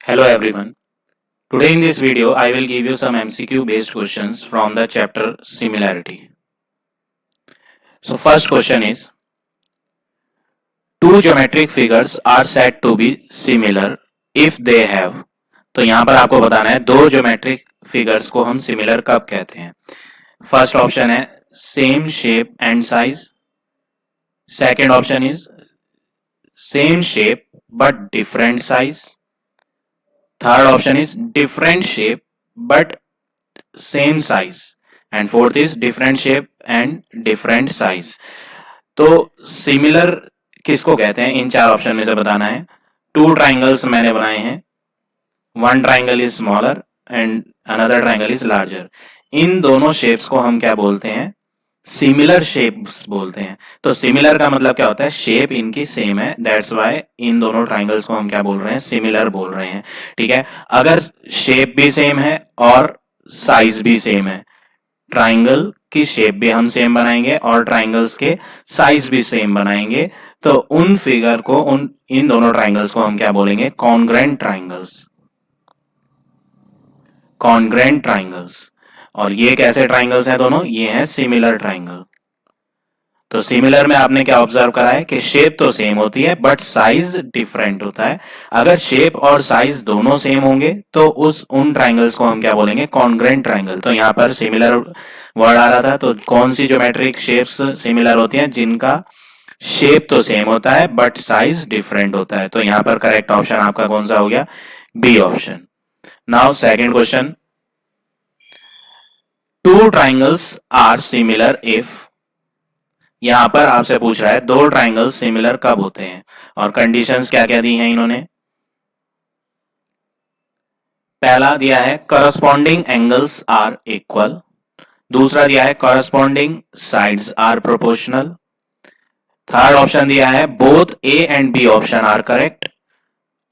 Hello everyone. Today in this video I will give you some MCQ based questions from the chapter similarity. So first question is two geometric figures are said to be similar if they have. तो यहां पर आपको बताना है दो geometric figures को हम similar कब कहते हैं. फर्स्ट ऑप्शन है same shape and size. Second option is same shape but different size. Third option is different shape but same size. And fourth is different shape and different size. तो similar किसको कहते हैं इन चार option में से बताना है. टू ट्राइंगल्स मैंने बनाए हैं. One triangle is smaller and another triangle is larger. इन दोनों शेप्स को हम क्या बोलते हैं, सिमिलर शेप्स बोलते हैं. तो सिमिलर का मतलब क्या होता है, शेप इनकी सेम है, दैट्स वाई इन दोनों ट्राइंगल्स को हम क्या बोल रहे हैं, सिमिलर बोल रहे हैं. ठीक है. अगर शेप भी सेम है और साइज भी सेम है, ट्राइंगल की शेप भी हम सेम बनाएंगे और ट्राइंगल्स के साइज भी सेम बनाएंगे, तो उन फिगर को इन दोनों ट्राइंगल्स को हम क्या बोलेंगे, कॉन्ग्रेंट ट्राइंगल्स. Congruent triangles. और ये कैसे ट्राइंगल्स हैं दोनों, ये हैं सिमिलर ट्राइंगल. तो सिमिलर में आपने क्या ऑब्जर्व करा है कि शेप तो सेम होती है बट साइज डिफरेंट होता है. अगर शेप और साइज दोनों सेम होंगे तो उन ट्राइंगल्स को हम क्या बोलेंगे, कॉन्ग्रेंट ट्राइंगल. तो यहां पर सिमिलर वर्ड आ रहा था, तो कौन सी ज्योमेट्रिक शेप्स सिमिलर होती हैं, जिनका शेप तो सेम होता है बट साइज डिफरेंट होता है. तो यहां पर करेक्ट ऑप्शन आपका कौन सा हो गया, B option. Now second question. Two triangles are similar if. यहां पर आपसे पूछ रहा है दो ट्राइंगल्स सिमिलर कब होते हैं, और कंडीशंस क्या क्या दी हैं इन्होंने. पहला दिया है करस्पॉन्डिंग एंगल्स आर इक्वल. दूसरा दिया है corresponding sides are proportional. Third option दिया है both A and B option are correct.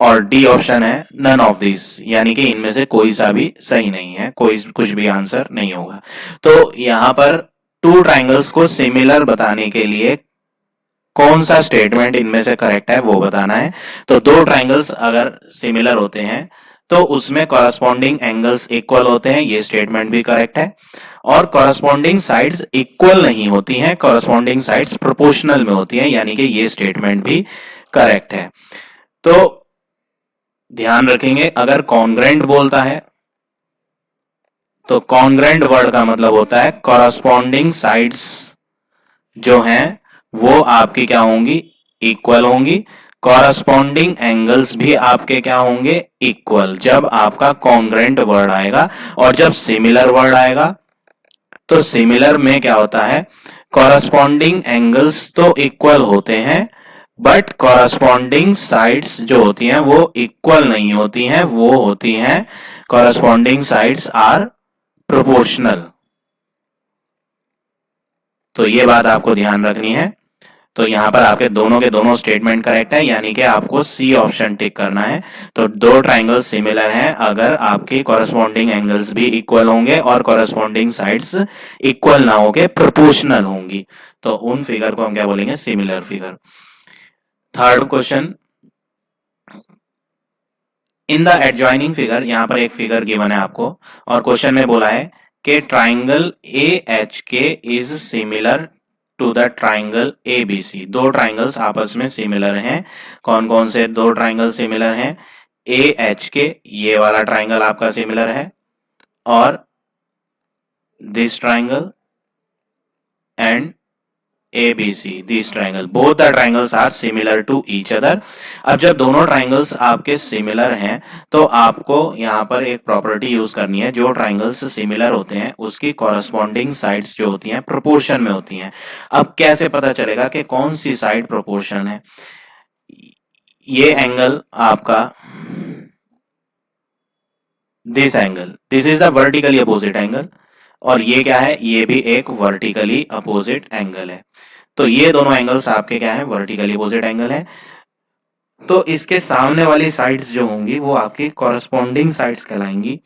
और डी ऑप्शन है नन ऑफ दिस, यानी कि इनमें से कोई सा भी सही नहीं है, कोई कुछ भी आंसर नहीं होगा. तो यहां पर टू ट्राइंगल्स को सिमिलर बताने के लिए कौन सा स्टेटमेंट इनमें से करेक्ट है वो बताना है. तो दो ट्राइंगल्स अगर सिमिलर होते हैं तो उसमें कॉरस्पॉन्डिंग एंगल्स इक्वल होते हैं, ये स्टेटमेंट भी करेक्ट है. और कॉरस्पॉन्डिंग साइड्स इक्वल नहीं होती हैं, कॉरस्पॉन्डिंग साइड्स प्रोपोर्शनल में होती हैं, यानी कि ये स्टेटमेंट भी करेक्ट है. तो ध्यान रखेंगे अगर कॉन्ग्रेंट बोलता है तो कॉन्ग्रेंट वर्ड का मतलब होता है कॉरस्पॉन्डिंग साइड्स जो हैं वो आपकी क्या होंगी, इक्वल होंगी. कॉरस्पॉन्डिंग एंगल्स भी आपके क्या होंगे, इक्वल, जब आपका कॉन्ग्रेंट वर्ड आएगा. और जब सिमिलर वर्ड आएगा तो सिमिलर में क्या होता है, कॉरस्पॉन्डिंग एंगल्स तो इक्वल होते हैं बट कॉरस्पॉन्डिंग साइड्स जो होती हैं वो इक्वल नहीं होती हैं, वो होती हैं कॉरस्पॉन्डिंग साइड्स आर प्रोपोर्शनल. तो ये बात आपको ध्यान रखनी है. तो यहां पर आपके दोनों के दोनों स्टेटमेंट करेक्ट है, यानी कि आपको सी ऑप्शन टिक करना है. तो दो ट्राइंगल्स सिमिलर हैं अगर आपके कॉरस्पॉन्डिंग एंगल्स भी इक्वल होंगे और कॉरस्पॉन्डिंग साइड्स इक्वल ना होके प्रोपोर्शनल होंगी, तो उन फिगर को हम क्या बोलेंगे, similar figure. Third question. In the adjoining figure, यहां पर एक फिगर गिवन है आपको और क्वेश्चन में बोला है कि triangle A H K is similar to the triangle A B C. दो ट्राइंगल्स आपस में सिमिलर हैं. कौन कौन से दो ट्राइंगल सिमिलर हैं, ए एच के, ये वाला ट्राइंगल आपका सिमिलर है, और this triangle and ABC, these triangle, both the triangles are similar to each other. अब जब दोनों ट्राइंगल्स आपके सिमिलर हैं तो आपको यहाँ पर एक प्रॉपर्टी यूज करनी है, जो ट्राइंगल्स सिमिलर होते हैं उसकी कॉरस्पॉन्डिंग साइड्स जो होती हैं प्रोपोर्शन में होती हैं. अब कैसे पता चलेगा कि कौन सी साइड प्रोपोर्शन है, ये एंगल आपका, this angle, this is the vertically opposite angle, और ये क्या है, ये भी एक वर्टिकली अपोजिट एंगल है. तो ये दोनों एंगल्स आपके क्या है, वर्टिकली अपोजिट एंगल है. तो इसके सामने वाली साइड्स जो होंगी वो आपकी कॉरस्पॉन्डिंग साइड्स कहलाएंगी.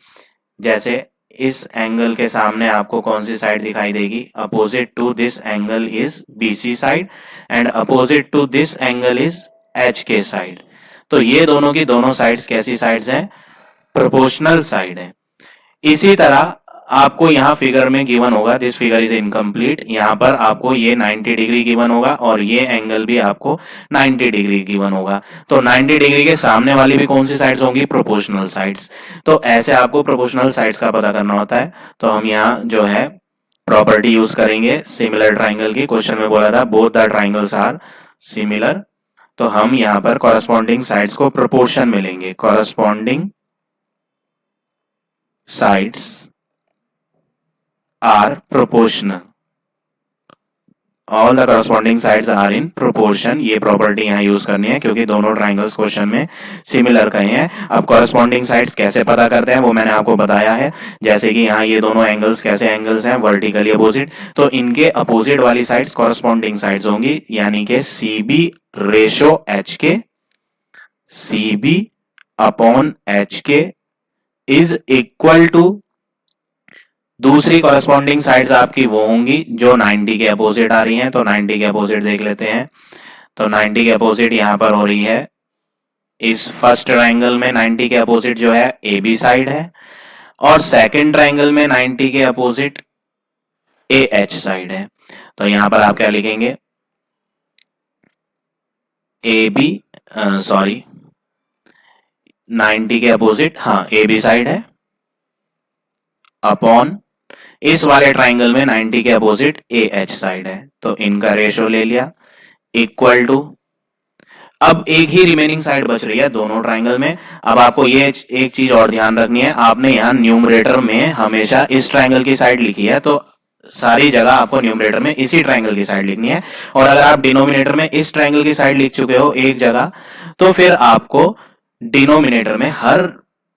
जैसे इस एंगल के सामने आपको कौन सी साइड दिखाई देगी, opposite to this angle is BC side and opposite to this angle is HK side. तो ये दोनों की दोनों साइड्स कैसी साइड्स हैं? प्रोपोर्शनल साइड है। इसी तरह आपको यहां फिगर में गिवन होगा, दिस फिगर इज इनकम्प्लीट, यहां पर आपको ये 90 डिग्री गिवन होगा और ये एंगल भी आपको 90 डिग्री गिवन होगा। तो 90 डिग्री के सामने वाली भी कौन सी साइड्स होंगी? Proportional sides. तो ऐसे आपको प्रोपोर्शनल साइड्स का पता करना होता है। तो हम यहाँ जो है प्रॉपर्टी यूज करेंगे सिमिलर ट्राइंगल की। क्वेश्चन में बोला था both the triangles are similar, तो हम यहाँ पर कॉरस्पॉन्डिंग साइड्स को प्रोपोर्शन में लेंगे। Corresponding sides are proportional, all the corresponding sides are in proportion। ये प्रॉपर्टी यहाँ यूज करनी है क्योंकि दोनों ट्राइंगल्स क्वेश्चन में सिमिलर कहे हैं। अब कॉरस्पॉन्डिंग साइड्स कैसे पता करते हैं वो मैंने आपको बताया है। जैसे कि यहाँ ये दोनों एंगल्स कैसे एंगल्स हैं? वर्टिकली अपोजिट, तो इनके अपोजिट वाली साइड्स कॉरस्पॉन्डिंग साइड्स होंगी, यानी कि CB ratio HK, CB upon HK is equal to दूसरी कॉरस्पॉन्डिंग साइड्स आपकी वो होंगी जो 90 के अपोजिट आ रही हैं। तो 90 के अपोजिट देख लेते हैं। तो 90 के अपोजिट यहां पर हो रही है, इस फर्स्ट ट्रायंगल में 90 के अपोजिट जो है AB साइड है, और सेकंड ट्रायंगल में 90 के अपोजिट AH साइड है। तो यहां पर आप क्या लिखेंगे? AB 90 के अपोजिट, हाँ AB साइड है, अपॉन इस वाले ट्राइंगल में 90 के अपोजिट AH साइड है। तो इनका रेशो ले लिया, इक्वल टू, अब एक ही रिमेनिंग साइड बच रही है दोनों ट्राइंगल में। अब आपको ये एक चीज और ध्यान रखनी है, आपने यहाँ न्यूमरेटर में हमेशा इस ट्राइंगल की साइड लिखी है, तो सारी जगह आपको न्यूमरेटर में इसी ट्राइंगल की साइड लिखनी है। और अगर आप डिनोमिनेटर में इस ट्राइंगल की साइड लिख चुके हो एक जगह, तो फिर आपको डिनोमिनेटर में हर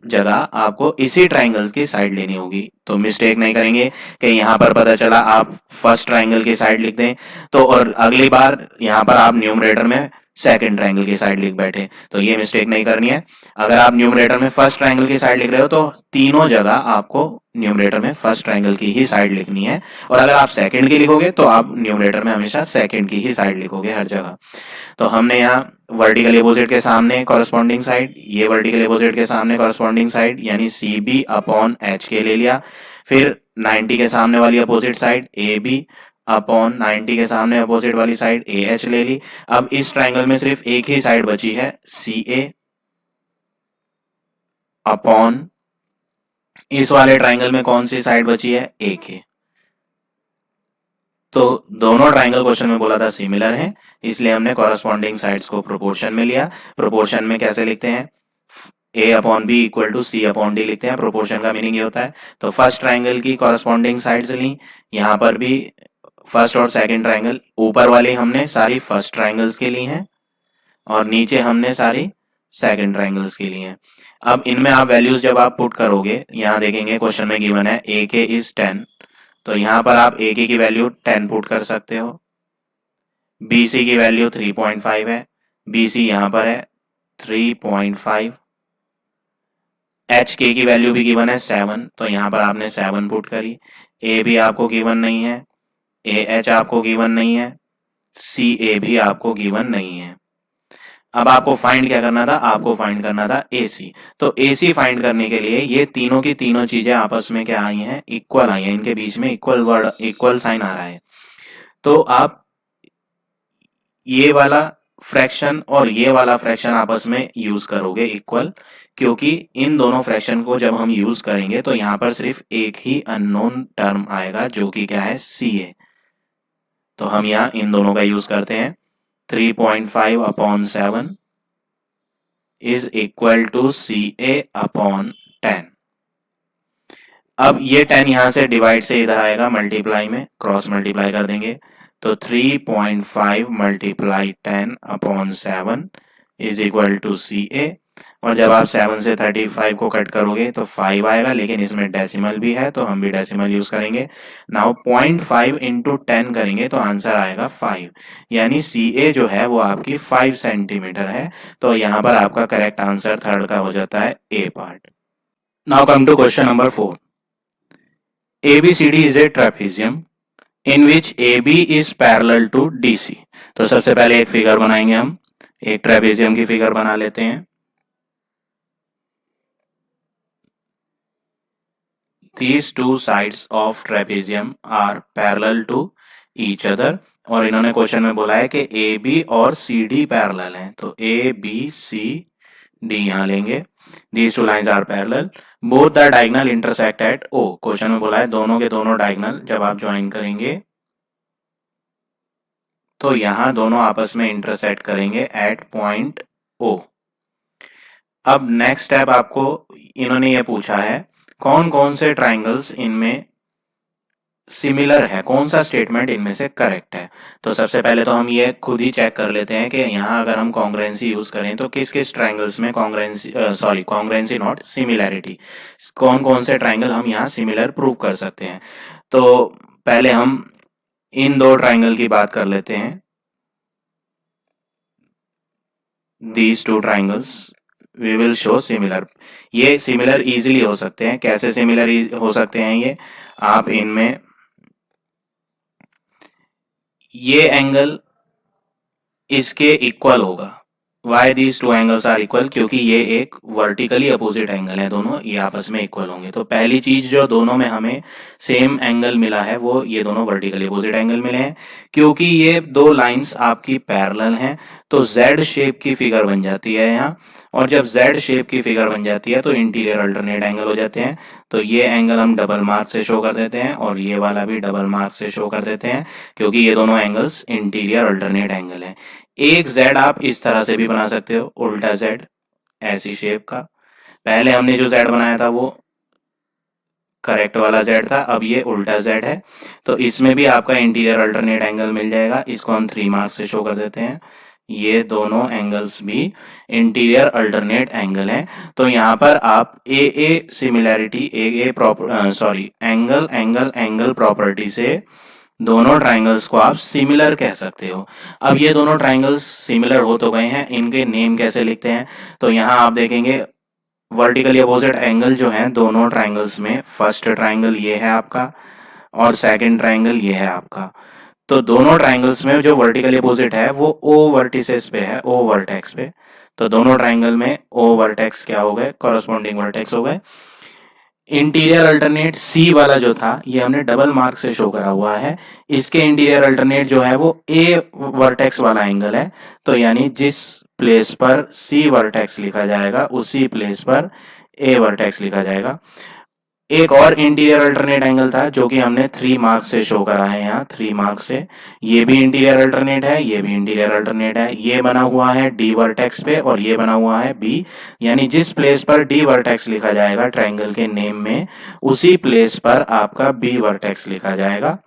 जगह आपको इसी ट्राइंगल की साइड लेनी होगी। तो मिस्टेक नहीं करेंगे कि यहां पर पता चला आप फर्स्ट ट्राइंगल की साइड लिख दें, तो और अगली बार यहां पर आप न्यूमरेटर में सेकंड ट्राइंगल की साइड लिख बैठे, तो ये मिस्टेक नहीं करनी है। अगर आप न्यूमरेटर में फर्स्ट ट्राइंगल की साइड लिख रहे हो तो तीनों जगह आपको न्यूमरेटर में फर्स्ट ट्राइंगल की ही साइड लिखनी है, और अगर आप सेकंड की लिखोगे तो आप न्यूमरेटर में हमेशा सेकंड की ही साइड लिखोगे हर जगह। तो हमने यहाँ वर्टिकल अपोजिट के सामने कॉरस्पॉन्डिंग साइड, ये वर्टिकल अपोजिट के सामने कॉरस्पॉन्डिंग साइड यानी CB अपॉन HK ले लिया। फिर 90 के सामने वाली अपोजिट साइड AB अपॉन 90 के सामने अपोजिट वाली साइड AH ले ली। अब इस ट्राइंगल में सिर्फ एक ही साइड बची है, CA अपॉन इस वाले ट्राइंगल में कौन सी साइड बची है? AK। तो दोनों ट्राइंगल क्वेश्चन में बोला था सिमिलर है, इसलिए हमने कॉरस्पॉन्डिंग साइड्स को प्रोपोर्शन में लिया। प्रोपोर्शन में कैसे लिखते हैं? A upon B equal to C upon D लिखते हैं। प्रोपोर्शन का मीनिंग ये होता है। तो फर्स्ट ट्राइंगल की कॉरस्पॉन्डिंग साइड्स ली, यहाँ पर भी फर्स्ट और सेकंड ट्राइंगल, ऊपर वाले हमने सारी फर्स्ट ट्राइंगल्स के लिए हैं और नीचे हमने सारी सेकंड ट्राइंगल्स के लिए हैं। अब इनमें आप वैल्यूज जब आप पुट करोगे, यहाँ देखेंगे क्वेश्चन में गिवन है AK इज 10, तो यहाँ पर आप AK की वैल्यू 10 पुट कर सकते हो। BC की वैल्यू 3.5 है, BC यहाँ पर है 3.5। HK की वैल्यू भी गिवन है 7, तो यहाँ पर आपने 7 पुट करी। AB आपको गिवन नहीं है, AH आपको गिवन नहीं है, CA भी आपको गिवन नहीं है। अब आपको फाइंड क्या करना था? आपको फाइंड करना था AC। तो AC फाइंड करने के लिए ये तीनों की तीनों चीजें आपस में क्या आई हैं? इक्वल आई हैं, इनके बीच में इक्वल वर्ड, इक्वल साइन आ रहा है। तो आप ये वाला फ्रैक्शन और ये वाला फ्रैक्शन आपस में यूज करोगे इक्वल, क्योंकि इन दोनों फ्रैक्शन को जब हम यूज करेंगे तो यहां पर सिर्फ एक ही अननोन टर्म आएगा जो कि क्या है? CA। तो हम यहाँ इन दोनों का यूज करते हैं। 3.5 upon 7 is equal to CA upon 10। अब ये 10 यहां से डिवाइड से इधर आएगा, मल्टीप्लाई में क्रॉस मल्टीप्लाई कर देंगे, तो 3.5 multiply 10 upon 7 is equal to CA। और जब आप 7 से 35 को कट करोगे तो 5 आएगा, लेकिन इसमें डेसिमल भी है तो हम भी डेसिमल यूज करेंगे। नाउ 0.5 इंटू 10 करेंगे तो आंसर आएगा 5, यानी CA जो है वो आपकी 5 सेंटीमीटर है। तो यहाँ पर आपका करेक्ट आंसर थर्ड का हो जाता है A part. Now come to question number 4। ABCD is a trapezium in which AB is parallel to DC। तो सबसे पहले एक फिगर बनाएंगे हम एक ट्रेपेजियम की फिगर बना लेते हैं। These two sides of trapezium are parallel to each other। और इन्होंने क्वेश्चन में बोला है कि ए बी और सी डी पैरेलल हैं, तो ए बी सी डी यहां लेंगे। These two lines are parallel, both the diagonal intersect at O। Question में बोला है दोनों के दोनों डायगोनल जब आप ज्वाइन करेंगे तो यहां दोनों आपस में इंटरसेक्ट करेंगे एट पॉइंट O। अब नेक्स्ट स्टेप आपको इन्होंने ये पूछा है कौन कौन से ट्राइंगल्स इनमें सिमिलर है, कौन सा स्टेटमेंट इनमें से करेक्ट है। तो सबसे पहले तो हम ये खुद ही चेक कर लेते हैं कि यहाँ अगर हम कॉन्ग्रेंसी यूज करें तो किस किस ट्राइंगल्स में कॉन्ग्रेंसी नॉट सिमिलैरिटी, कौन कौन से ट्राइंगल हम यहाँ सिमिलर प्रूव कर सकते हैं। तो पहले हम इन दो ट्राइंगल की बात कर लेते हैं। These two triangles we will show similar. ये सिमिलर इजीली हो सकते हैं। कैसे सिमिलर हो सकते हैं ये, आप इनमें ये एंगल इसके इक्वल होगा। Why these two angles are equal, क्योंकि ये एक वर्टिकली अपोजिट एंगल है, दोनों ये आपस में इक्वल होंगे। तो पहली चीज जो दोनों में हमें सेम एंगल मिला है वो ये दोनों वर्टिकली अपोजिट एंगल मिले हैं। क्योंकि ये दो लाइंस आपकी पैरेलल हैं तो जेड शेप की फिगर बन जाती है यहाँ, और जब जेड शेप की फिगर बन जाती है तो इंटीरियर अल्टरनेट एंगल हो जाते हैं। तो ये एंगल हम डबल मार्क से शो कर देते हैं और ये वाला भी डबल मार्क से शो कर देते हैं, क्योंकि ये दोनों एंगल्स इंटीरियर अल्टरनेट एंगल है। एक जेड आप इस तरह से भी बना सकते हो, उल्टा जेड ऐसी शेप का। पहले हमने जो जेड बनाया था वो करेक्ट वाला जेड था, अब ये उल्टा जेड है। तो इसमें भी आपका इंटीरियर अल्टरनेट एंगल मिल जाएगा। इसको हम 3 मार्क से शो कर देते हैं। ये दोनों एंगल्स भी इंटीरियर अल्टरनेट एंगल है। तो यहाँ पर आप A similarity angle angle angle property से दोनों ट्राइंगल्स को आप सिमिलर कह सकते हो। अब ये दोनों ट्राइंगल्स सिमिलर हो तो गए हैं, इनके नेम कैसे लिखते हैं। तो यहाँ आप देखेंगे वर्टिकली अपोजिट एंगल जो है दोनों ट्राइंगल्स में, फर्स्ट ट्राइंगल ये है आपका और सेकंड ट्राइंगल ये है आपका। तो दोनों ट्राइंगल्स में जो वर्टिकली अपोजिट है वो ओ वर्टिसेस पे है, ओ वर्टेक्स पे। तो दोनों ट्राइंगल में ओ वर्टेक्स क्या हो गए, कॉरस्पॉन्डिंग वर्टेक्स हो गए। इंटीरियर अल्टरनेट सी वाला जो था ये हमने डबल मार्क से शो करा हुआ है। इसके इंटीरियर अल्टरनेट जो है वो ए वर्टेक्स वाला एंगल है। तो यानी जिस प्लेस पर सी वर्टेक्स लिखा जाएगा उसी प्लेस पर ए वर्टेक्स लिखा जाएगा। एक और इंटीरियर अल्टरनेट एंगल था जो कि हमने 3 मार्क से शो करा है यहाँ, 3 मार्क से। ये भी इंटीरियर अल्टरनेट है, ये भी इंटीरियर अल्टरनेट है। ये बना हुआ है डी वर्टेक्स पे और ये बना हुआ है बी, यानी जिस प्लेस पर डी वर्टेक्स लिखा जाएगा ट्राइंगल के नेम में उसी प्लेस पर आपका बी वर्टेक्स लिखा जाएगा।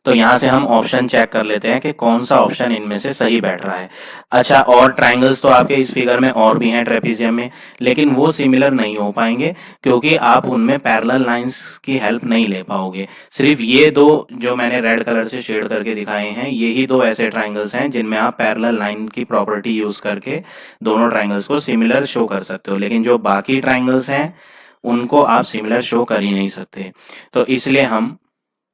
तो यहां से हम ऑप्शन चेक कर लेते हैं कि कौन सा ऑप्शन इनमें से सही बैठ रहा है। अच्छा, और ट्राइंगल्स तो आपके इस फिगर में और भी हैं ट्रेपेजियम में, लेकिन वो सिमिलर नहीं हो पाएंगे क्योंकि आप उनमें पैरेलल लाइंस की हेल्प नहीं ले पाओगे। सिर्फ ये दो जो मैंने रेड कलर से शेड करके दिखाए हैं, यही दो ऐसे ट्राइंगल्स हैं जिनमें आप पैरेलल लाइन की प्रॉपर्टी यूज करके दोनों ट्राइंगल्स को सिमिलर शो कर सकते हो, लेकिन जो बाकी ट्राइंगल्स हैं उनको आप सिमिलर शो कर ही नहीं सकते। तो इसलिए हम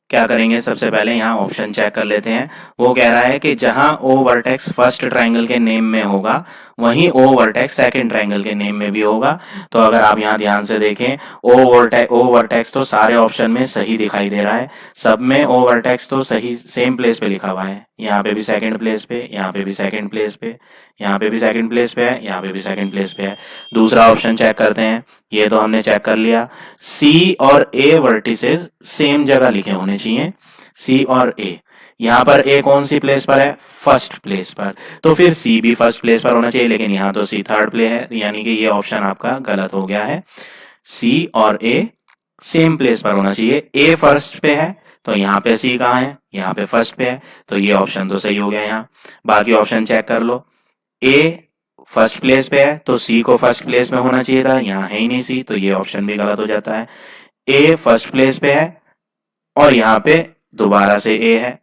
क्या करेंगे, सबसे पहले यहाँ ऑप्शन चेक कर लेते हैं। वो कह रहा है कि जहां ओ वर्टेक्स फर्स्ट ट्राइंगल के नेम में होगा वहीं ओ वर्टेक्स सेकंड ट्राइंगल के नेम में भी होगा। तो अगर आप यहाँ ध्यान से देखें ओ वर्टेक्स तो सारे ऑप्शन में सही दिखाई दे रहा है, सब में ओ वर्टेक्स तो सही सेम प्लेस पे लिखा हुआ है। यहाँ पे भी सेकंड प्लेस पे, यहाँ पे भी सेकंड प्लेस पे, यहाँ पे भी सेकंड प्लेस पे है, यहाँ पे भी सेकंड प्लेस पे है। दूसरा ऑप्शन चेक करते हैं। ये तो हमने चेक कर लिया, सी और ए वर्टिसेस सेम जगह लिखे होने चाहिए, सी और ए। यहाँ पर ए कौन सी प्लेस पर है, फर्स्ट प्लेस पर, तो फिर सी भी फर्स्ट प्लेस पर होना चाहिए, लेकिन यहाँ तो सी थर्ड प्लेस है, यानी कि ये ऑप्शन आपका गलत हो गया है। सी और ए सेम प्लेस पर होना चाहिए। ए फर्स्ट पे है तो यहाँ पे सी कहाँ है, यहाँ पे फर्स्ट पे है, तो ये ऑप्शन तो सही हो गया। यहाँ बाकी ऑप्शन चेक कर लो। ए फर्स्ट प्लेस पे है तो सी को फर्स्ट प्लेस में होना चाहिए था, यहाँ है ही नहीं सी, तो ये ऑप्शन भी गलत हो जाता है। ए फर्स्ट प्लेस पे है और यहाँ पे दोबारा से ए है,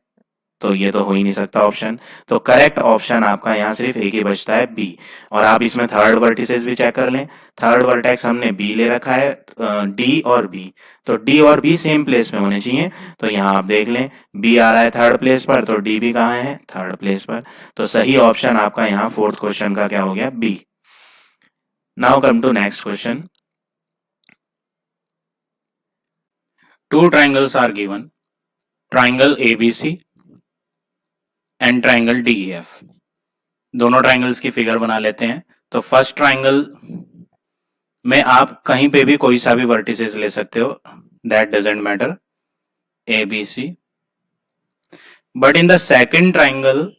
तो ये तो हो ही नहीं सकता ऑप्शन। तो करेक्ट ऑप्शन आपका यहाँ सिर्फ एक ही बचता है बी। और आप इसमें थर्ड वर्टिसेस भी चेक कर लें। थर्ड वर्टेक्स हमने बी ले रखा है, डी और बी। तो डी और बी सेम प्लेस में होने चाहिए। तो यहाँ आप देख लें, बी आ रहा है थर्ड प्लेस पर, तो डी भी कहाँ है, थर्ड प्लेस पर। तो सही ऑप्शन आपका यहाँ फोर्थ क्वेश्चन का क्या हो गया, B. Now come to next question. Two triangles are given, triangle ABC and triangle DEF. दोनों ट्राइंगल्स की फिगर बना लेते हैं। तो फर्स्ट ट्राइंगल में आप कहीं पे भी कोई सा भी वर्टिसेस ले सकते हो, that doesn't matter, A B C. But in the second triangle,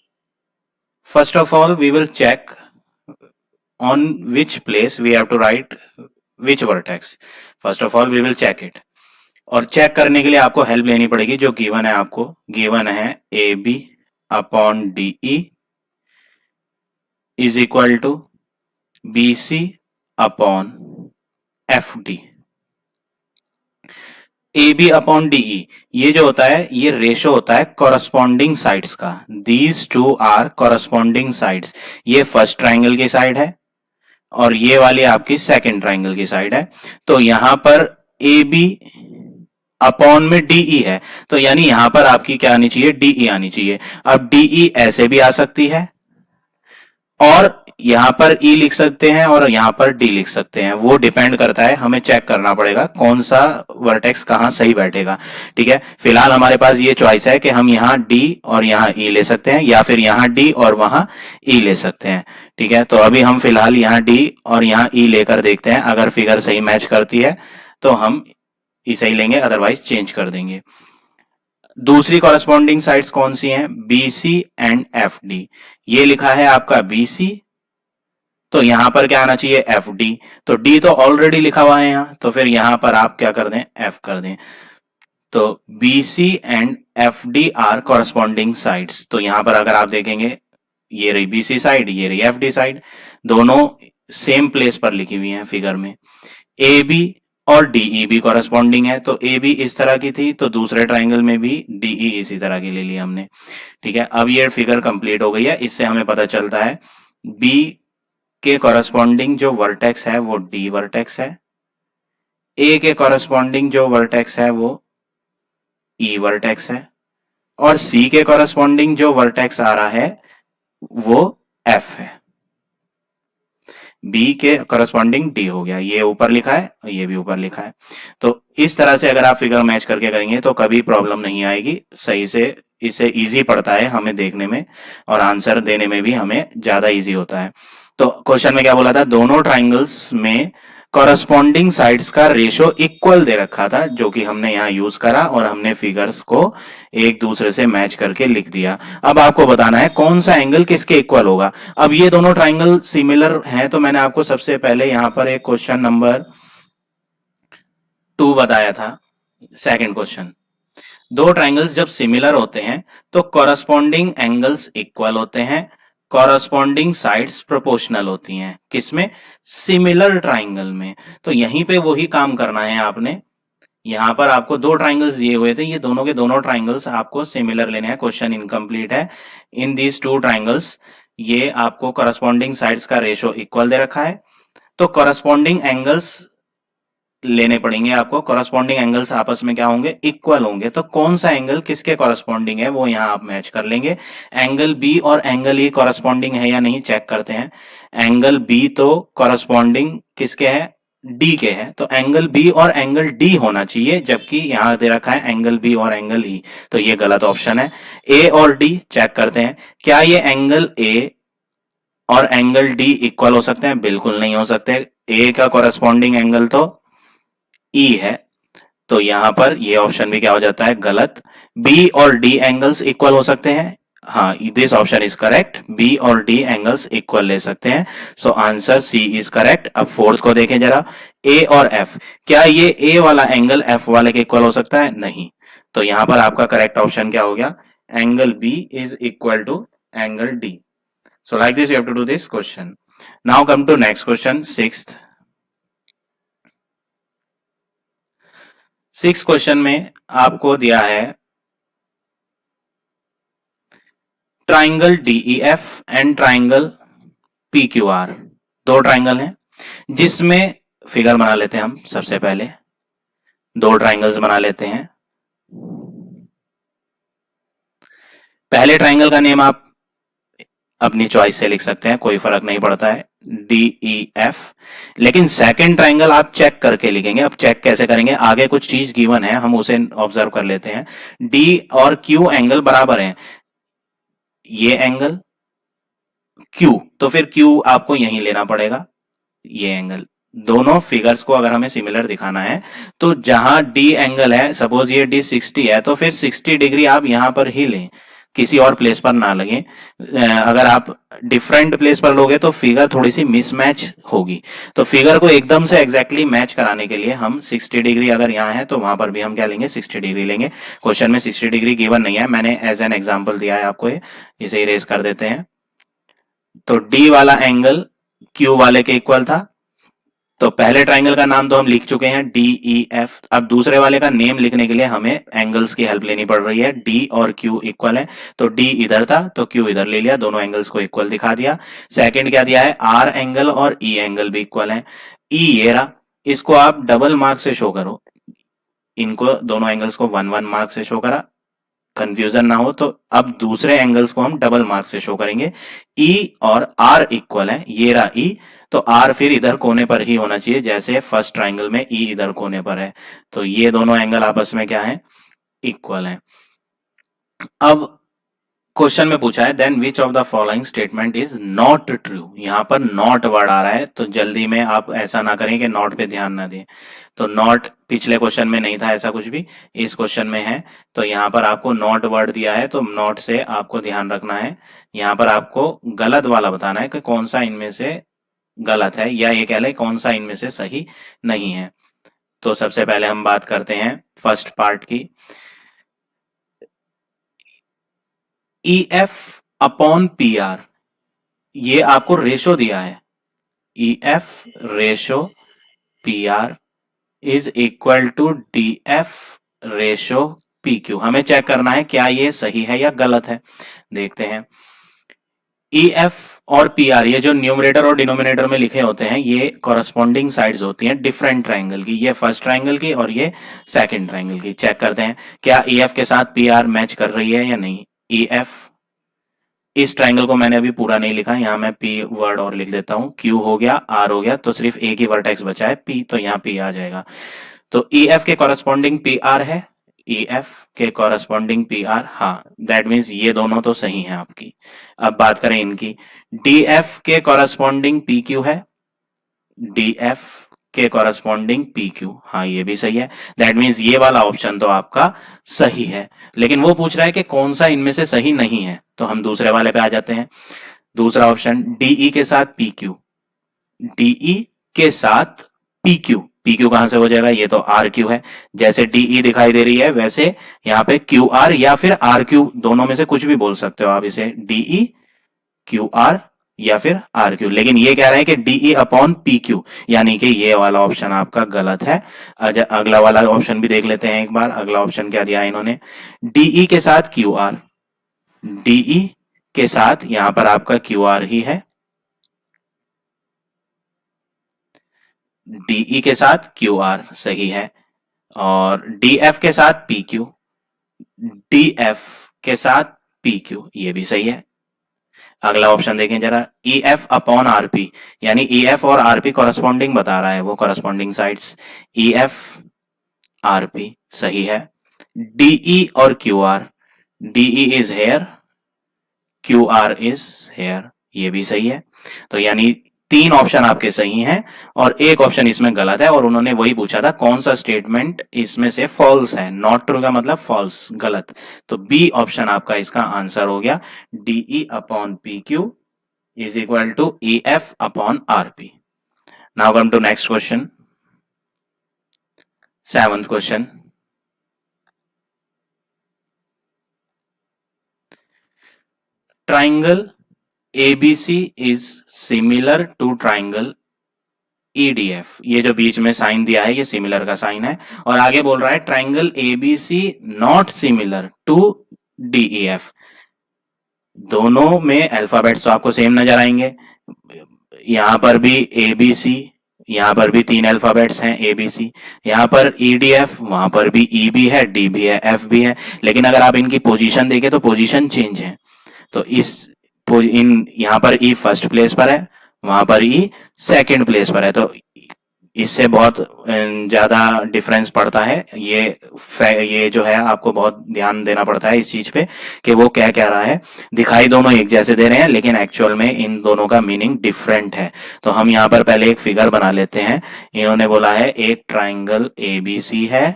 first of all we will check on which place we have to write which vertex. First of all we will check it. और check करने के लिए आपको help लेनी पड़ेगी, जो given है आपको, गिवन है A B upon D E is equal to B C upon F D. A B upon DE ये जो होता है, ये रेशो होता है कॉरस्पॉन्डिंग साइड्स का। These two are corresponding sides. ये फर्स्ट ट्राइंगल की साइड है और ये वाली आपकी सेकंड ट्राइंगल की साइड है। तो यहां पर ए बी अपॉन में डीई है, तो यानी यहां पर आपकी क्या आनी चाहिए, डीई आनी चाहिए। अब डीई ऐसे भी आ सकती है और यहां पर ई लिख सकते हैं और यहां पर डी लिख सकते हैं। वो डिपेंड करता है, हमें चेक करना पड़ेगा कौन सा वर्टेक्स कहां सही बैठेगा। ठीक है, फिलहाल हमारे पास ये चॉइस है कि हम यहां डी और यहां ई ले सकते हैं, या फिर यहां डी और वहां ई ले सकते हैं। ठीक है, तो अभी हम फिलहाल यहां डी और यहां ई लेकर देखते हैं। अगर फिगर सही मैच करती है तो हम इसे ही लेंगे, अदरवाइज चेंज कर देंगे। दूसरी कॉरेस्पॉन्डिंग साइड्स कौन सी हैं, B C and F D. ये लिखा है आपका बी सी, तो यहां पर क्या आना चाहिए, एफ डी। तो डी तो ऑलरेडी लिखा हुआ है यहां, तो फिर यहां पर आप क्या कर दें, एफ कर दें। तो B C and F D are corresponding sides. तो यहां पर अगर आप देखेंगे, ये रही बी सी साइड, ये रही एफ डी साइड, दोनों सेम प्लेस पर लिखी हुई हैं फिगर में। ए बी और डीई भी कॉरेस्पॉन्डिंग है, तो ए बी इस तरह की थी, तो दूसरे ट्राइंगल में भी डीई इसी तरह की ले ली हमने। ठीक है, अब ये फिगर कंप्लीट हो गई है। इससे हमें पता चलता है बी के कॉरेस्पॉन्डिंग जो वर्टेक्स है वो डी वर्टेक्स है, ए के कॉरेस्पॉन्डिंग जो वर्टेक्स है वो ई वर्टेक्स है, और सी के कॉरेस्पॉन्डिंग जो वर्टेक्स आ रहा है वो एफ है। बी के करस्पॉन्डिंग डी हो गया, ये ऊपर लिखा है और ये भी ऊपर लिखा है। तो इस तरह से अगर आप फिगर मैच करके करेंगे तो कभी प्रॉब्लम नहीं आएगी, सही से इसे इजी पड़ता है हमें देखने में, और आंसर देने में भी हमें ज्यादा इजी होता है। तो क्वेश्चन में क्या बोला था, दोनों ट्राइंगल्स में कॉरस्पॉन्डिंग साइड्स का रेशो इक्वल दे रखा था, जो कि हमने यहां यूज करा और हमने फिगर्स को एक दूसरे से मैच करके लिख दिया। अब आपको बताना है कौन सा एंगल किसके इक्वल होगा। अब ये दोनों ट्राइंगल सिमिलर हैं, तो मैंने आपको सबसे पहले यहां पर एक क्वेश्चन नंबर 2 बताया था, सेकंड क्वेश्चन। दो ट्राइंगल्स जब सिमिलर होते हैं तो कॉरस्पॉन्डिंग एंगल्स इक्वल होते हैं, कॉरस्पॉन्डिंग साइड्स प्रोपोर्शनल होती हैं। किसमें, सिमिलर ट्राइंगल में। तो यहीं पे वही काम करना है आपने। यहां पर आपको दो ट्राइंगल्स दिए हुए थे, ये दोनों के दोनों ट्राइंगल्स आपको सिमिलर लेने हैं। क्वेश्चन इनकम्प्लीट है। इन दीज टू ट्राइंगल्स, ये आपको कॉरस्पॉन्डिंग साइड्स का रेशो इक्वल दे रखा है, तो कॉरस्पॉन्डिंग एंगल्स लेने पड़ेंगे आपको। कॉरस्पॉन्डिंग एंगल्स आपस में क्या होंगे, इक्वल होंगे। तो कौन सा एंगल किसके कॉरस्पॉन्डिंग है वो यहां आप मैच कर लेंगे। एंगल बी और एंगल ई कॉरस्पॉन्डिंग है या नहीं चेक करते हैं। एंगल बी तो कॉरस्पॉन्डिंग किसके है, डी के है, तो एंगल बी और एंगल डी होना चाहिए, जबकि यहां दे रखा है एंगल बी और एंगल ई, तो ये गलत ऑप्शन है। ए और डी चेक करते हैं, क्या ये एंगल ए और एंगल डी इक्वल हो सकते हैं, बिल्कुल नहीं हो सकते। ए का कॉरस्पॉन्डिंग एंगल तो ई है, तो यहां पर ये ऑप्शन भी क्या हो जाता है, गलत। बी और डी एंगल्स इक्वल हो सकते हैं, हाँ, this option is correct, B और डी एंगल्स इक्वल ले सकते हैं। So answer C is correct. अब फोर्थ को देखें जरा, ए और एफ, क्या ये ए वाला एंगल एफ वाले के इक्वल हो सकता है, नहीं। तो यहां पर आपका करेक्ट ऑप्शन क्या हो गया, angle B is equal to angle D. So like this you have to do this question. Now come to next question, six question में आपको दिया है triangle DEF and triangle PQR, दो ट्राइंगल हैं जिसमें फिगर बना लेते हैं हम। सबसे पहले दो ट्राइंगल्स बना लेते हैं। पहले ट्राइंगल का नेम आप अपनी चॉइस से लिख सकते हैं, कोई फर्क नहीं पड़ता है, DEF। लेकिन सेकंड ट्राइंगल आप चेक करके लिखेंगे। अब चेक कैसे करेंगे, आगे कुछ चीज गिवन है, हम उसे ऑब्जर्व कर लेते हैं। D और Q एंगल बराबर हैं, ये एंगल Q, तो फिर Q आपको यहीं लेना पड़ेगा, ये एंगल। दोनों फिगर्स को अगर हमें सिमिलर दिखाना है तो जहां D एंगल है, सपोज ये D 60 है, तो फिर 60 डिग्री आप यहां पर ही लें, किसी और प्लेस पर ना लगे। अगर आप डिफरेंट प्लेस पर लोगे तो फिगर थोड़ी सी मिसमैच होगी। तो फिगर को एकदम से एग्जैक्टली मैच कराने के लिए हम 60 डिग्री अगर यहाँ है तो वहां पर भी हम क्या लेंगे, 60 डिग्री लेंगे। क्वेश्चन में 60 डिग्री गिवन नहीं है, मैंने एज एन एग्जाम्पल दिया है आपको, इसे इरेज कर देते हैं। तो डी वाला एंगल क्यू वाले के इक्वल था, तो पहले ट्राइंगल का नाम तो हम लिख चुके हैं, DEF। अब दूसरे वाले का नेम लिखने के लिए हमें एंगल्स की हेल्प लेनी पड़ रही है। D और Q इक्वल है, तो D इधर था तो Q इधर ले लिया, दोनों एंगल्स को इक्वल दिखा दिया। सेकंड क्या दिया है, R एंगल और E एंगल भी इक्वल है। E ये रहा, इसको आप डबल मार्क से शो करो, इनको दोनों एंगल्स को 1 1 मार्क से शो करा, कंफ्यूजन ना हो। तो अब दूसरे एंगल्स को हम डबल मार्क से शो करेंगे। E और R इक्वल है, ये रहा E, तो R फिर इधर कोने पर ही होना चाहिए, जैसे फर्स्ट ट्राइंगल में E इधर कोने पर है। तो ये दोनों एंगल आपस में क्या है, इक्वल है। अब क्वेश्चन में पूछा है then which of the following statement is not true. यहां पर नॉट वर्ड आ रहा है, तो जल्दी में आप ऐसा ना करें कि नॉट पे ध्यान ना दें। तो नॉट पिछले क्वेश्चन में नहीं था ऐसा कुछ भी, इस क्वेश्चन में है। तो यहां पर आपको नॉट वर्ड दिया है, तो नॉट से आपको ध्यान रखना है। यहां पर आपको गलत वाला बताना है कि कौन सा इनमें से गलत है, या ये कह लें कौन सा इनमें से सही नहीं है। तो सबसे पहले हम बात करते हैं फर्स्ट पार्ट की। EF अपॉन PR, ये आपको रेशो दिया है, EF ratio PR is equal to DF ratio PQ। हमें चेक करना है क्या ये सही है या गलत है, देखते हैं। EF और PR, ये जो न्यूमरेटर और डिनोमिनेटर में लिखे होते हैं, ये कॉरस्पॉन्डिंग साइड्स होती हैं डिफरेंट ट्राइंगल की, ये फर्स्ट ट्राइंगल की और ये सेकंड ट्राइंगल की। चेक करते हैं क्या EF के साथ PR मैच कर रही है या नहीं। EF, इस ट्राइंगल को मैंने अभी पूरा नहीं लिखा, यहां मैं P वर्ड और लिख देता हूं। Q हो गया, R हो गया, तो सिर्फ एक ही वर्टेक्स बचा है P, तो यहाँ P आ जाएगा। तो EF के कॉरस्पॉन्डिंग PR है, EF के कॉरस्पॉन्डिंग PR, हाँ, दैट मीन्स ये दोनों तो सही हैं आपकी। अब बात करें इनकी, DF के कॉरस्पॉन्डिंग PQ है, DF के कॉरस्पॉन्डिंग PQ, हाँ ये भी सही है। दैट मीन्स ये वाला ऑप्शन तो आपका सही है। लेकिन वो पूछ रहा है कि कौन सा इनमें से सही नहीं है, तो हम दूसरे वाले पे आ जाते हैं। दूसरा ऑप्शन, DE के साथ PQ, DE के साथ PQ, PQ कहां से हो जाएगा, ये तो RQ है। जैसे DE दिखाई दे रही है वैसे यहाँ पे QR या फिर RQ, दोनों में से कुछ भी बोल सकते हो आप इसे, DE QR या फिर RQ। लेकिन ये कह रहे हैं कि DE अपॉन PQ, यानी कि ये वाला ऑप्शन आपका गलत है। अगला वाला ऑप्शन भी देख लेते हैं एक बार। अगला ऑप्शन क्या दिया है इन्होंने, DE के साथ QR, DE के साथ यहां पर आपका QR ही है, DE के साथ QR सही है। और DF के साथ PQ, DF के साथ PQ ये भी सही है। अगला ऑप्शन देखें जरा, EF अपॉन RP, यानी EF और RP कॉरस्पॉन्डिंग बता रहा है, वो कॉरस्पॉन्डिंग साइड्स, EF RP सही है। DE और QR, DE is here, QR is here, ये भी सही है। तो यानी तीन ऑप्शन आपके सही हैं और एक ऑप्शन इसमें गलत है। और उन्होंने वही पूछा था कौन सा स्टेटमेंट इसमें से फॉल्स है, नॉट ट्रू का मतलब फॉल्स, गलत। तो बी ऑप्शन आपका इसका आंसर हो गया, DE upon PQ is equal to EF upon RP. Now come to next question. Seventh question. Triangle ABC is similar to triangle EDF. ये जो बीच में साइन दिया है ये सिमिलर का साइन है। और आगे बोल रहा है triangle ABC not similar to DEF. दोनों में अल्फाबेट्स तो आपको सेम नजर आएंगे। यहां पर भी ए बी सी, यहां पर भी 3 अल्फाबेट्स हैं ए बी सी, यहां पर ई डी एफ, वहां पर भी ई भी है, डी भी है, एफ भी है। लेकिन अगर आप इनकी पोजीशन देखें तो पोजीशन चेंज है। तो इन यहां पर ई फर्स्ट प्लेस पर है, वहां पर ई सेकंड प्लेस पर है। तो इससे बहुत ज्यादा डिफरेंस पड़ता है। ये जो है आपको बहुत ध्यान देना पड़ता है इस चीज पे कि वो क्या कह रहा है। दिखाई दोनों एक जैसे दे रहे हैं लेकिन एक्चुअल में इन दोनों का मीनिंग डिफरेंट है। तो हम यहाँ पर पहले एक फिगर बना लेते हैं। इन्होंने बोला है एक ट्राइंगल एबीसी है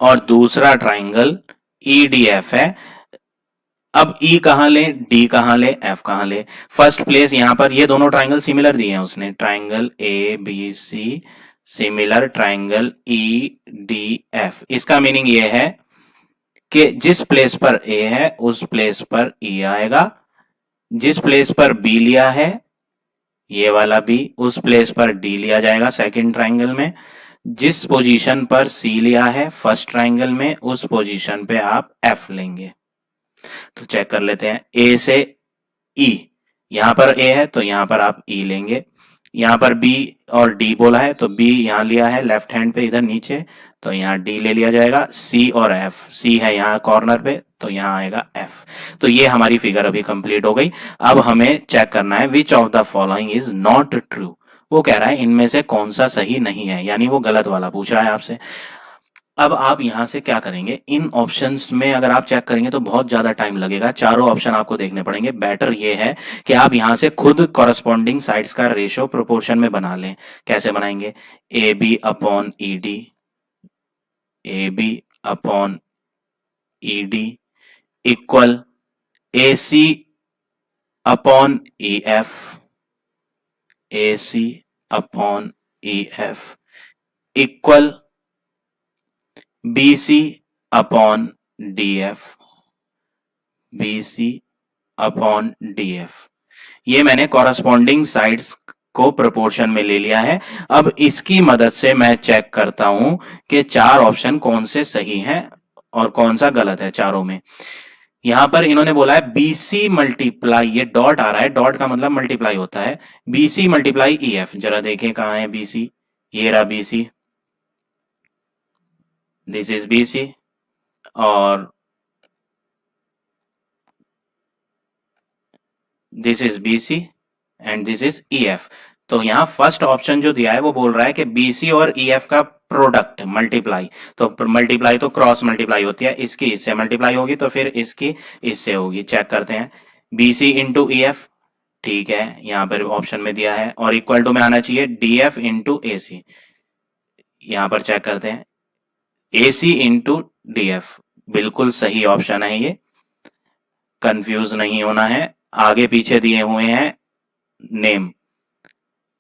और दूसरा ट्राइंगल ईडीएफ है। अब ई कहां ले, डी कहां ले, एफ कहां ले? फर्स्ट प्लेस यहां पर ये दोनों ट्राइंगल सिमिलर दिए हैं उसने, triangle A B C similar triangle E D F. इसका मीनिंग ये है कि जिस प्लेस पर ए है उस प्लेस पर ई आएगा, जिस प्लेस पर बी लिया है ये वाला बी, उस प्लेस पर डी लिया जाएगा सेकंड ट्राइंगल में। जिस पोजीशन पर सी लिया है फर्स्ट ट्राइंगल में उस पोजीशन पे आप एफ लेंगे। तो चेक कर लेते हैं ए से ई, यहां पर ए है तो यहां पर आप ई लेंगे। यहां पर बी और डी बोला है तो बी यहां लिया है लेफ्ट हैंड पे इधर नीचे, तो यहां डी ले लिया जाएगा। सी और एफ, सी है यहां कॉर्नर पे तो यहां आएगा एफ। तो ये हमारी फिगर अभी कंप्लीट हो गई। अब हमें चेक करना है विच of the following is not true. वो कह रहा है इनमें से कौन सा सही नहीं है, यानी वो गलत वाला पूछ रहा है आपसे। अब आप यहां से क्या करेंगे, इन ऑप्शंस में अगर आप चेक करेंगे तो बहुत ज्यादा टाइम लगेगा, चारों ऑप्शन आपको देखने पड़ेंगे। बेटर ये है कि आप यहां से खुद कॉरस्पॉन्डिंग साइड्स का रेशो प्रोपोर्शन में बना लें। कैसे बनाएंगे? A B upon E D, A B upon E D equal A C upon E F, A C upon E F equal B C upon D F, B C upon D F. ये मैंने corresponding sides को proportion में ले लिया है। अब इसकी मदद से मैं चेक करता हूं कि चार ऑप्शन कौन से सही हैं और कौन सा गलत है चारों में। यहां पर इन्होंने बोला है बीसी मल्टीप्लाई, ये डॉट आ रहा है, डॉट का मतलब मल्टीप्लाई होता है, बीसी मल्टीप्लाई ई एफ। जरा देखें कहां है बीसी, ये रहा बीसी, दिस इज बीसी, और this is BC and this is EF. तो यहां फर्स्ट ऑप्शन जो दिया है वो बोल रहा है कि बीसी और ईएफ का प्रोडक्ट मल्टीप्लाई, तो मल्टीप्लाई तो क्रॉस मल्टीप्लाई होती है, इसकी इससे मल्टीप्लाई होगी तो फिर इसकी इससे होगी। चेक करते हैं, बीसी इंटू ईएफ, ठीक है यहां पर ऑप्शन में दिया है, और इक्वल टू में आना चाहिए डीएफ इंटू एसी। यहां पर चेक करते हैं एसी इंटू डीएफ, बिल्कुल सही ऑप्शन है ये, कंफ्यूज नहीं होना है। आगे पीछे दिए हुए हैं name,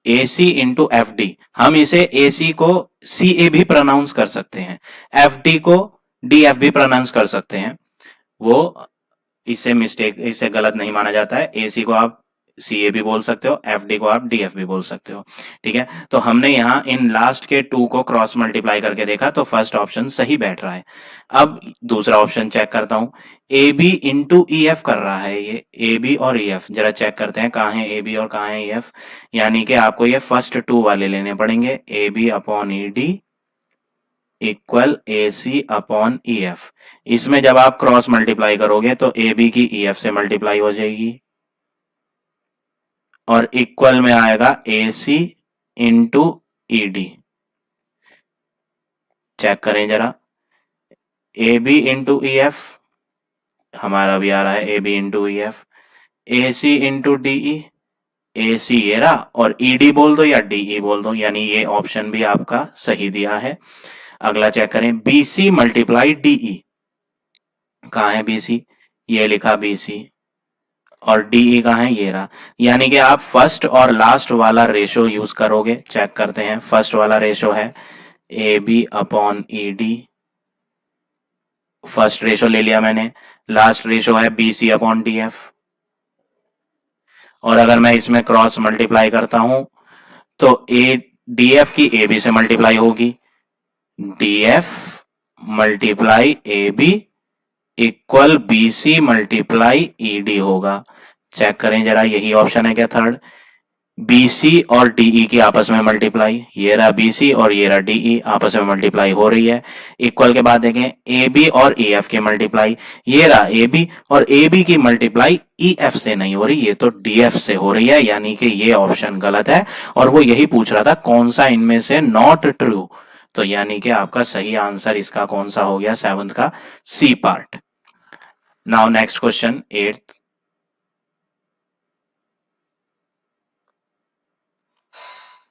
AC into F D, हम इसे AC को CA भी प्रोनाउंस कर सकते हैं, FD को DF भी प्रोनाउंस कर सकते हैं, वो इससे मिस्टेक, इससे गलत नहीं माना जाता है। AC को आप CA भी बोल सकते हो, FD को आप DF भी बोल सकते हो, ठीक है। तो हमने यहाँ इन लास्ट के 2 को क्रॉस मल्टीप्लाई करके देखा तो फर्स्ट ऑप्शन सही बैठ रहा है। अब दूसरा ऑप्शन चेक करता हूं, AB इंटू ई एफ कर रहा है ये, AB और EF, जरा चेक करते हैं कहाँ है AB और कहाँ है EF। यानी कि आपको ये फर्स्ट 2 वाले लेने पड़ेंगे, AB upon E D equal AC upon EF। इसमें जब आप क्रॉस मल्टीप्लाई करोगे तो AB की EF से मल्टीप्लाई हो जाएगी और इक्वल में आएगा AC into E D. Check करें जरा, AB इंटू ई एफ हमारा भी आ रहा है, AB into E F, AC into DE, AC ये रहा, और ED बोल दो या DE बोल दो, यानी ये ऑप्शन भी आपका सही दिया है। अगला चेक करें, BC मल्टीप्लाई DE, कहाँ है BC, ये लिखा BC, और DE कहाँ है, ये रहा। यानी कि आप फर्स्ट और लास्ट वाला रेशो यूज करोगे। चेक करते हैं, फर्स्ट वाला रेशो है AB upon ED, first ratio ले लिया मैंने। लास्ट रेशो है BC अपॉन DF, और अगर मैं इसमें क्रॉस मल्टीप्लाई करता हूं तो DF की AB से मल्टीप्लाई होगी, DF multiply AB equal BC multiply ED होगा। चेक करें जरा, यही ऑप्शन है क्या थर्ड? BC और DE की आपस में मल्टीप्लाई, ये रहा BC और ये रहा DE आपस में मल्टीप्लाई हो रही है। इक्वल के बाद देखें AB और EF की मल्टीप्लाई, ये रहा AB और AB की मल्टीप्लाई EF से नहीं हो रही, ये तो DF से हो रही है, यानी कि ये ऑप्शन गलत है। और वो यही पूछ रहा था कौन सा इनमें से नॉट ट्रू, तो यानी कि आपका सही आंसर इसका कौन सा हो गया, सेवंथ का C part. Now next question, 8th।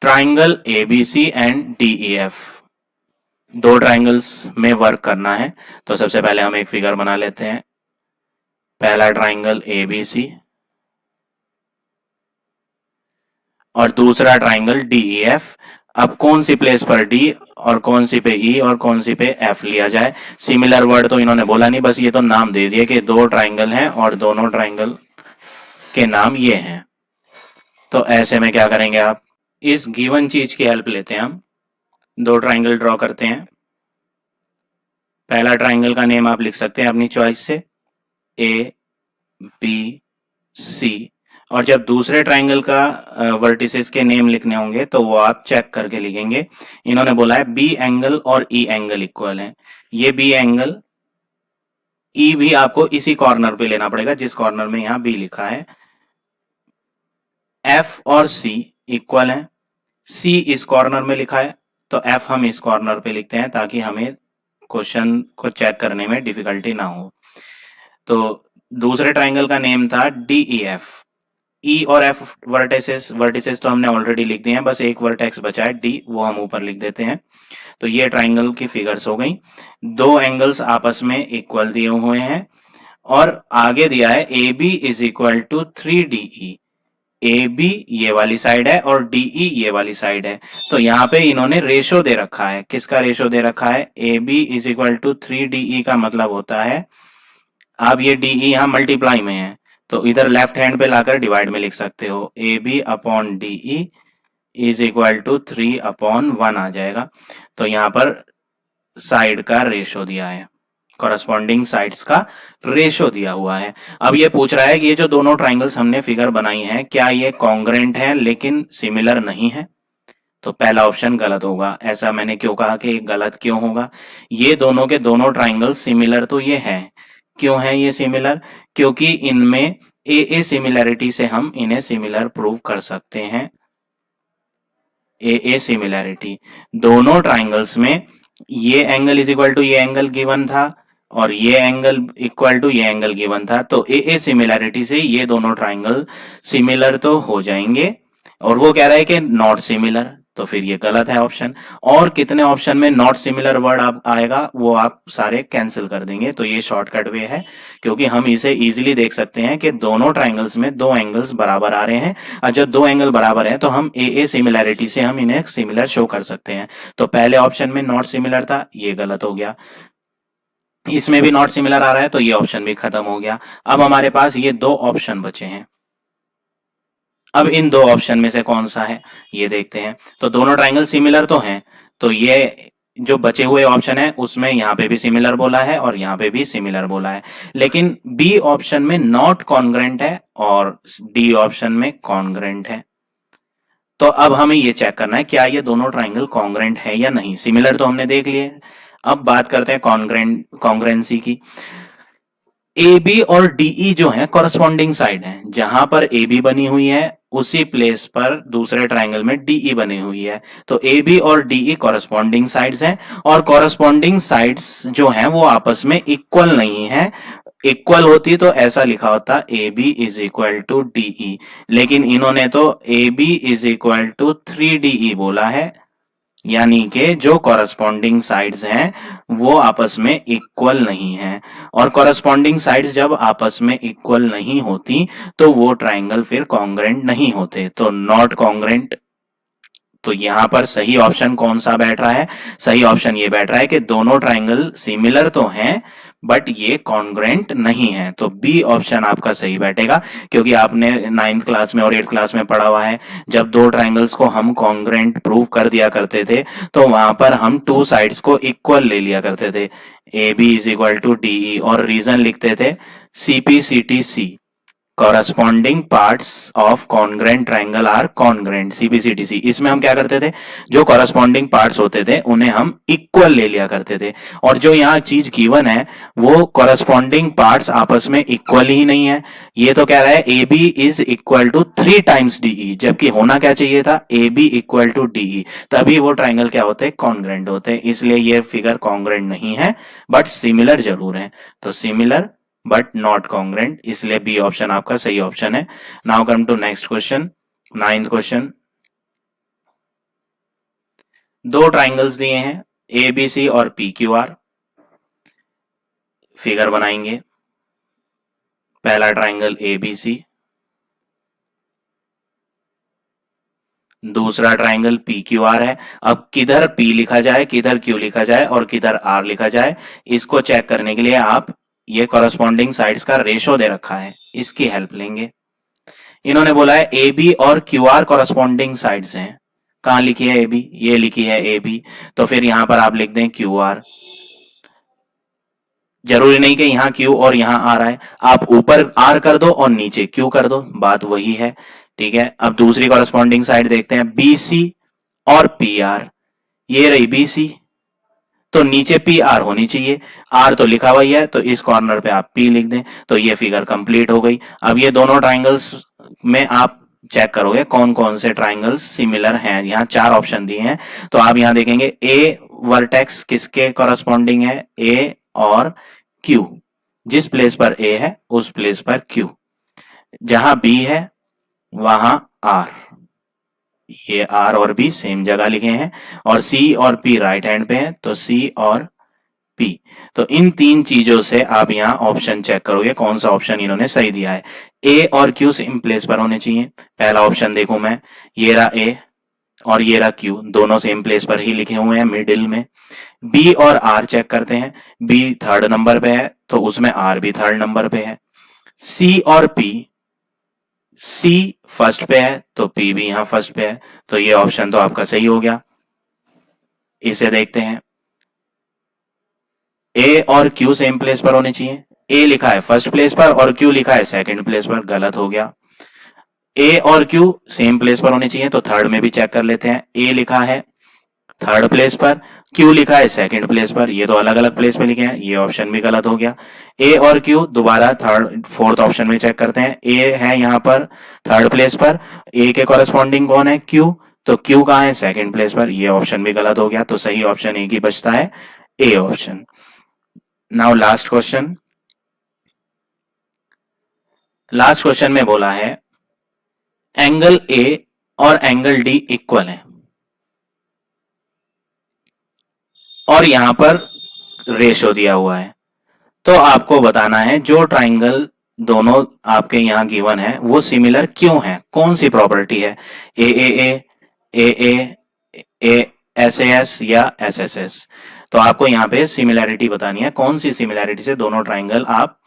Triangle ABC and DEF, दो ट्राइंगल्स में वर्क करना है। तो सबसे पहले हम एक फिगर बना लेते हैं। पहला ट्राइंगल ABC और दूसरा ट्राइंगल DEF। अब कौन सी प्लेस पर D और कौन सी पे E और कौन सी पे F लिया जाए? सिमिलर वर्ड तो इन्होंने बोला नहीं, बस ये तो नाम दे दिए कि दो ट्राइंगल हैं और दोनों ट्राइंगल के नाम ये हैं। तो ऐसे में क्या करेंगे आप, इस गिवन चीज की हेल्प लेते हैं हम, दो ट्राइंगल ड्रॉ करते हैं। पहला ट्राइंगल का नेम आप लिख सकते हैं अपनी चॉइस से, ABC। और जब दूसरे ट्राइंगल का वर्टिसेस के नेम लिखने होंगे तो वो आप चेक करके लिखेंगे। इन्होंने बोला है B एंगल और E एंगल इक्वल है, ये B एंगल, E भी आपको इसी कॉर्नर पे लेना पड़ेगा जिस कॉर्नर में यहां B लिखा है। F और C इक्वल है, C इस कॉर्नर में लिखा है तो F हम इस कॉर्नर पे लिखते हैं ताकि हमें क्वेश्चन को चेक करने में डिफिकल्टी ना हो। तो दूसरे ट्राइंगल का नेम था DEF। E और F वर्टिसेस तो हमने ऑलरेडी लिख दिए हैं, बस एक वर्टेक्स बचा है D, वो हम ऊपर लिख देते हैं। तो ये ट्राइंगल की फिगर्स हो गई। दो एंगल्स आपस में इक्वल दिए हुए हैं और आगे दिया है AB is equal to 3DE। AB ये वाली साइड है और DE ये वाली साइड है। तो यहाँ पे इन्होंने रेशो दे रखा है, किसका रेशो दे रखा है? AB is equal to 3DE का मतलब होता है, अब ये DE यहाँ मल्टीप्लाई में है तो इधर लेफ्ट हैंड पे लाकर डिवाइड में लिख सकते हो, AB upon DE is equal to 3/1 आ जाएगा। तो यहाँ पर साइड का रेशो दिया है, कॉरस्पॉन्डिंग साइड्स का रेशो दिया हुआ है। अब ये पूछ रहा है कि ये जो दोनों ट्राइंगल्स हमने फिगर बनाई है क्या ये कॉन्ग्रेंट है लेकिन सिमिलर नहीं है? तो पहला ऑप्शन गलत होगा। ऐसा मैंने क्यों कहा कि गलत क्यों होगा? ये दोनों के दोनों ट्राइंगल सिमिलर तो ये है, क्यों है ये सिमिलर? क्योंकि इनमें ए सिमिलैरिटी से हम इन्हें सिमिलर प्रूव कर सकते हैं। ए सिमिलैरिटी, दोनों ट्राइंगल्स में ये एंगल इज इक्वल टू ये एंगल गिवन था और ये एंगल इक्वल टू ये एंगल गिवन था, तो ए सिमिलैरिटी से ये दोनों ट्राइंगल सिमिलर तो हो जाएंगे। और वो कह रहा है कि नॉट सिमिलर, तो फिर ये गलत है ऑप्शन। और कितने ऑप्शन में नॉट सिमिलर वर्ड आप आएगा वो आप सारे कैंसिल कर देंगे, तो ये शॉर्टकट वे है क्योंकि हम इसे इजीली देख सकते हैं कि दोनों ट्राइंगल्स में दो एंगल्स बराबर आ रहे हैं और जब दो एंगल बराबर है तो हम ए सिमिलैरिटी से हम इन्हें सिमिलर शो कर सकते हैं। तो पहले ऑप्शन में नॉट सिमिलर था, ये गलत हो गया। इसमें भी नॉट सिमिलर आ रहा है तो ये ऑप्शन भी खत्म हो गया। अब हमारे पास ये दो ऑप्शन बचे हैं। अब इन दो ऑप्शन में से कौन सा है ये देखते हैं। तो दोनों ट्राइंगल सिमिलर तो हैं, तो ये जो बचे हुए ऑप्शन है उसमें यहाँ पे भी सिमिलर बोला है और यहाँ पे भी सिमिलर बोला है, लेकिन बी ऑप्शन में नॉट कॉन्ग्रेंट है और डी ऑप्शन में कॉन्ग्रेंट है। तो अब हमें ये चेक करना है क्या ये दोनों ट्राइंगल कॉन्ग्रेंट है या नहीं। सिमिलर तो हमने देख लिए, अब बात करते हैं कॉन्ग्रेंसी की। ए बी और डीई जो है कॉरस्पॉन्डिंग साइड है, जहां पर ए बी बनी हुई है उसी प्लेस पर दूसरे ट्राइंगल में डीई बनी हुई है। तो ए बी और डीई कॉरस्पॉन्डिंग साइड्स हैं और कॉरस्पॉन्डिंग साइड्स जो हैं वो आपस में इक्वल नहीं है। इक्वल होती तो ऐसा लिखा होता A B is equal to DE, लेकिन इन्होंने तो A B is equal to 3DE बोला है, यानी कि जो कॉरस्पॉन्डिंग साइड्स हैं वो आपस में इक्वल नहीं है। और कॉरस्पॉन्डिंग साइड्स जब आपस में इक्वल नहीं होती तो वो ट्राइंगल फिर कॉन्ग्रेंट नहीं होते, तो नॉट कॉन्ग्रेंट। तो यहां पर सही ऑप्शन कौन सा बैठ रहा है? सही ऑप्शन ये बैठ रहा है कि दोनों ट्राइंगल सिमिलर तो हैं बट ये कॉन्ग्रेंट नहीं है। तो बी ऑप्शन आपका सही बैठेगा, क्योंकि आपने 9th क्लास में और 8th क्लास में पढ़ा हुआ है, जब दो ट्राइंगल्स को हम कॉन्ग्रेंट प्रूव कर दिया करते थे तो वहां पर हम टू साइड्स को इक्वल ले लिया करते थे, A B is equal to D E, और रीजन लिखते थे CPCTC, corresponding parts of congruent triangle are congruent, CPCTC। इसमें हम क्या करते थे, जो कॉरस्पॉन्डिंग पार्ट्स होते थे उन्हें हम इक्वल ले लिया करते थे, और जो यहाँ चीज गिवन है वो कॉरस्पॉन्डिंग पार्ट्स आपस में इक्वल ही नहीं है। ये तो कह रहा है AB is equal to 3 times DE, जबकि होना क्या चाहिए था, AB इक्वल टू DE, तभी वो ट्राइंगल क्या होते, कॉन्ग्रेंट होते। इसलिए ये फिगर कॉन्ग्रेंट नहीं है, बट सिमिलर जरूर है। तो सिमिलर बट नॉट कॉन्ग्रेंट, इसलिए बी ऑप्शन आपका सही ऑप्शन है। Now come to next question, 9th question. दो ट्राइंगल्स दिए हैं ABC और PQR, फिगर बनाएंगे। पहला ट्राइंगल ABC, दूसरा ट्राइंगल PQR है। अब किधर P लिखा जाए, किधर Q लिखा जाए और किधर R लिखा जाए, इसको चेक करने के लिए आप ये कॉरस्पॉन्डिंग साइड्स का रेशो दे रखा है, इसकी हेल्प लेंगे। इन्होंने बोला है AB और QR कॉरस्पॉन्डिंग साइड्स हैं। कहां लिखी है AB, ये लिखी है AB, तो फिर यहां पर आप लिख दें QR। जरूरी नहीं कि यहां Q और यहां R आए, आप ऊपर R कर दो और नीचे Q कर दो, बात वही है। ठीक है, अब दूसरी कॉरस्पॉन्डिंग साइड देखते हैं, BC और PR। ये रही BC, तो नीचे PR होनी चाहिए, R तो लिखा हुआ ही है, तो इस कॉर्नर पे आप P लिख दें, तो ये फिगर कंप्लीट हो गई। अब ये दोनों ट्राइंगल्स में आप चेक करोगे कौन कौन से ट्राइंगल्स सिमिलर हैं। यहाँ 4 ऑप्शन दिए हैं, तो आप यहाँ देखेंगे A वर्टेक्स किसके कॉरस्पॉन्डिंग है, A और Q, जिस प्लेस पर A है उस प्लेस पर Q, जहां B है वहां R, ये R और B सेम जगह लिखे हैं, और C और P राइट हैंड पे है, तो C और P। तो इन 3 चीजों से आप यहाँ ऑप्शन चेक करोगे कौन सा ऑप्शन इन्होंने सही दिया है। A और Q सेम प्लेस पर होने चाहिए, पहला ऑप्शन देखूं मैं, ये रहा A और ये रहा Q, दोनों सेम प्लेस पर ही लिखे हुए हैं मिडिल में। B और R चेक करते हैं, B 3rd नंबर पे है तो उसमें R भी 3rd नंबर पे है। C और P, C फर्स्ट पे है तो P भी यहां फर्स्ट पे है, तो ये ऑप्शन तो आपका सही हो गया। इसे देखते हैं, A और Q सेम प्लेस पर होने चाहिए, A लिखा है फर्स्ट प्लेस पर और Q लिखा है सेकंड प्लेस पर, गलत हो गया। A और Q सेम प्लेस पर होने चाहिए, तो थर्ड में भी चेक कर लेते हैं, A लिखा है 3rd प्लेस पर, Q लिखा है सेकंड प्लेस पर, ये तो अलग अलग प्लेस पे लिखे हैं, ये ऑप्शन भी गलत हो गया। A और Q दोबारा 4th ऑप्शन में चेक करते हैं, A है यहाँ पर 3rd प्लेस पर, A के कॉरेस्पॉन्डिंग कौन है, Q, तो Q कहाँ है, सेकंड प्लेस पर, ये ऑप्शन भी गलत हो गया। तो सही ऑप्शन एक ही बचता है, A option. Now last question, last question में बोला है एंगल A और एंगल D इक्वल है, और यहां पर रेशो दिया हुआ है, तो आपको बताना है जो ट्राइंगल दोनों आपके यहां गिवन है वो सिमिलर क्यों है, कौन सी प्रॉपर्टी है, ए एस एस या एस एस एस। तो आपको यहां पे सिमिलैरिटी बतानी है, कौन सी सिमिलैरिटी से दोनों ट्राइंगल आप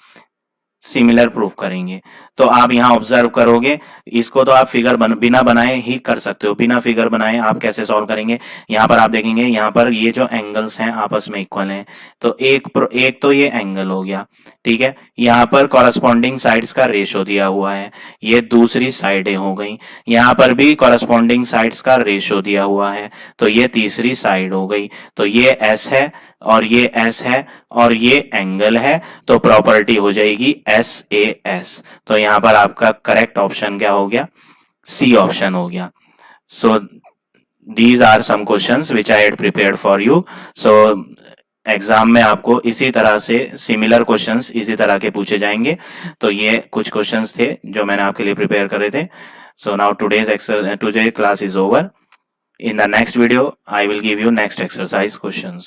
सिमिलर प्रूफ करेंगे। तो आप यहां ऑब्जर्व करोगे, इसको तो आप फिगर बिना बनाए ही कर सकते हो, बिना फिगर बनाए आप कैसे सॉल्व करेंगे। यहां पर आप देखेंगे, यहां पर ये जो एंगल्स हैं आपस में इक्वल हैं, तो एक तो ये एंगल हो गया, ठीक है। यहां पर कॉरस्पॉन्डिंग साइड्स का रेशो दिया हुआ है, ये दूसरी साइडें हो गई। यहां पर भी कॉरस्पॉन्डिंग साइड्स का रेशो दिया हुआ है, तो ये तीसरी साइड हो गई। तो ये एस है और ये एस है और ये एंगल है, तो प्रॉपर्टी हो जाएगी SAS। तो यहां पर आपका करेक्ट ऑप्शन क्या हो गया, सी ऑप्शन हो गया। So these are some questions which I had prepared for you. So exam में आपको इसी तरह से सिमिलर क्वेश्चंस इसी तरह के पूछे जाएंगे। तो ये कुछ क्वेश्चंस थे जो मैंने आपके लिए प्रिपेयर करे थे। So now today class is over. In the next video, I will give you next exercise questions.